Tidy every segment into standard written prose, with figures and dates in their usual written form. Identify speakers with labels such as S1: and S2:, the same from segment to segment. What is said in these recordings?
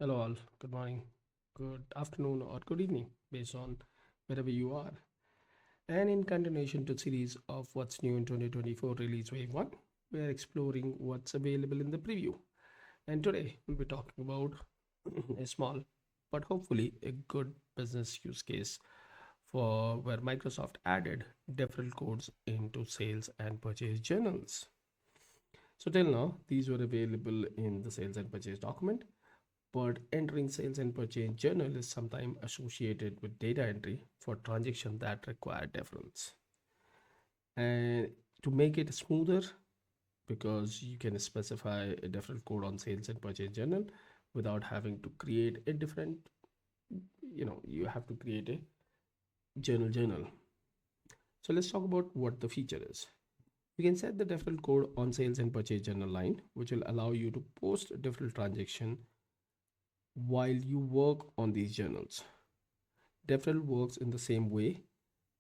S1: Hello, all. Good morning, good afternoon, or good evening, based on wherever you are. And in continuation to series of What's New in 2024 Release Wave 1, we are exploring what's available in the preview. And today we'll be talking about a small but hopefully a good business use case for where Microsoft added deferral codes into sales and purchase journals. So till now, these were available in the sales and purchase document, but entering sales and purchase journal is sometimes associated with data entry for transactions that require deferrals. And to make it smoother, because you can specify a deferral code on sales and purchase journal without having to create a different, you have to create a journal. So let's talk about what the feature is. You can set the deferral code on sales and purchase journal line, which will allow you to post deferral transaction while you work on these journals. Deferral works in the same way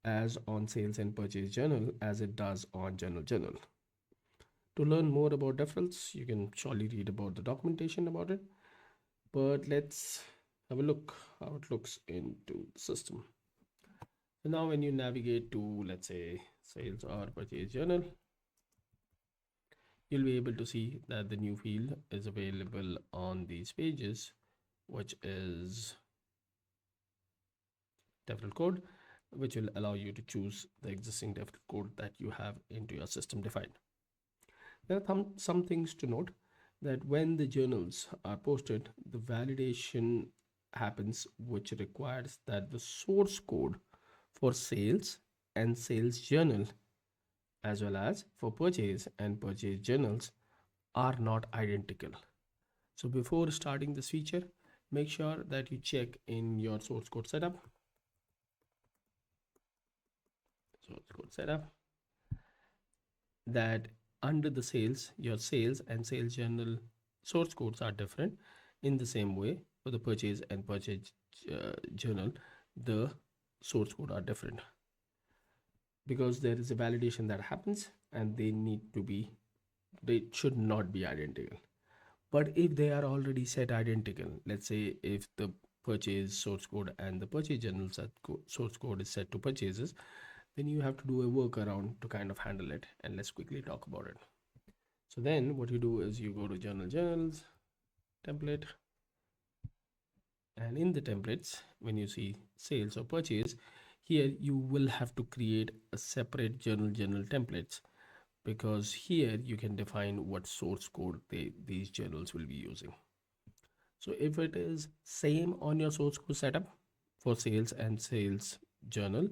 S1: as on sales and purchase journal as it does on journal. To learn more about deferrals, you can surely read about the documentation about it. But let's have a look how it looks into the system. So now when you navigate to, let's say, sales or purchase journal, you'll be able to see that the new field is available on these pages, which is deferral code, which will allow you to choose the existing deferral code that you have into your system defined. There are some things to note that when the journals are posted, the validation happens, which requires that the source code for sales and sales journal, as well as for purchase and purchase journals, are not identical. So before starting this feature, make sure that you check in your source code setup. That under the sales, your sales and sales journal source codes are different. In the same way, for the purchase and purchase journal, the source code are different because there is a validation that happens and they should not be identical. But if they are already set identical, let's say if the purchase source code and the purchase journal source code is set to purchases, then you have to do a workaround to kind of handle it, and let's quickly talk about it. So then what you do is you go to journals template, and in the templates, when you see sales or purchase, here you will have to create a separate journal templates, because here you can define what source code these journals will be using. So if it is same on your source code setup for sales and sales journal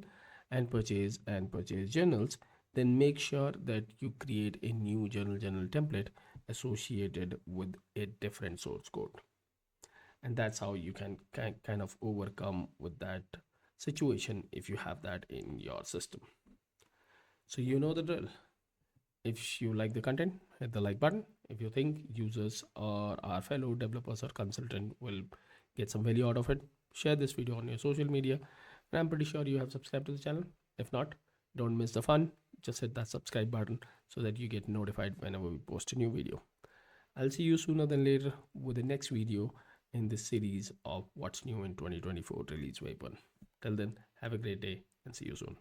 S1: and purchase journals, then make sure that you create a new journal template associated with a different source code. And that's how you can kind of overcome with that situation if you have that in your system. So you know the drill. If you like the content, hit the like button. If you think users or our fellow developers or consultant will get some value out of it, share this video on your social media. And I'm pretty sure you have subscribed to the channel. If not, don't miss the fun. Just hit that subscribe button so that you get notified whenever we post a new video. I'll see you sooner than later with the next video in this series of What's New in 2024 Release Wave 1. Till then, have a great day and see you soon.